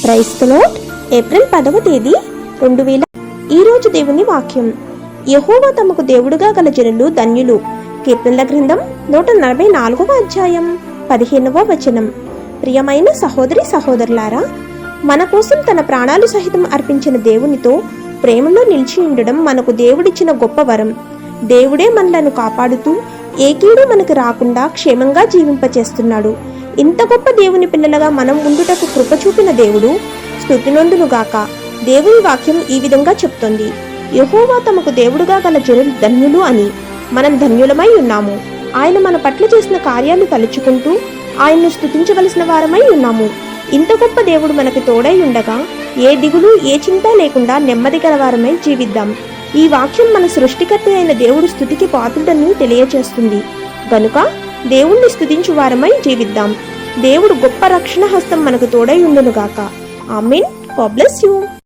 Praise the lord. April 10వ తేదీ 2000. ఈరోజు దేవుని వాక్యం. యెహోవా తమకు దేవుడుగా గల జనులు ధన్యులు. కీర్తనల గ్రంథం 144వ అధ్యాయం 15వ వచనం. ప్రియమైన సహోదరి సహోదరులారా, మన కోసం తన ప్రాణాలు సహితం అర్పించిన దేవునితో ప్రేమలో నిలిచి ఉండడం మనకు దేవుడిచ్చిన గొప్ప వరం. దేవుడే మనలను కాపాడుతూ ఏ కీడు మనకు రాకుండా క్షేమంగా జీవింపచేస్తున్నాడు. ఇంత గొప్ప దేవుని పిల్లలుగా మనం ఉండుటకు కృప చూపిన దేవుడు స్తుతినొందునుగాక. దేవుని వాక్యం ఈ విధంగా చెప్తోంది: యెహోవా తమకు దేవుడుగా గల జనులు ధన్యులు అని. మనం ధన్యులమై ఉన్నాము. ఆయన మన పట్ల చేసిన కార్యాలు తలుచుకుంటూ ఆయన్ను స్తుతించవలసిన వారమై ఉన్నాము. ఇంత గొప్ప దేవుడు మనకు తోడై ఉండగా ఏ దిగులు ఏ చింత లేకుండా నెమ్మది గలవారమై జీవిద్దాం. ఈ వాక్యం మన సృష్టికర్త అయిన దేవుడు స్తుతికి పాత్రుడని తెలియచేస్తుంది. గనుక దేవుణ్ణి స్తుతించు వారమై జీవిద్దాం. దేవుడు గొప్ప రక్షణ హస్తం మనకు తోడై ఉండునుగాక. ఆమేన్. God bless you.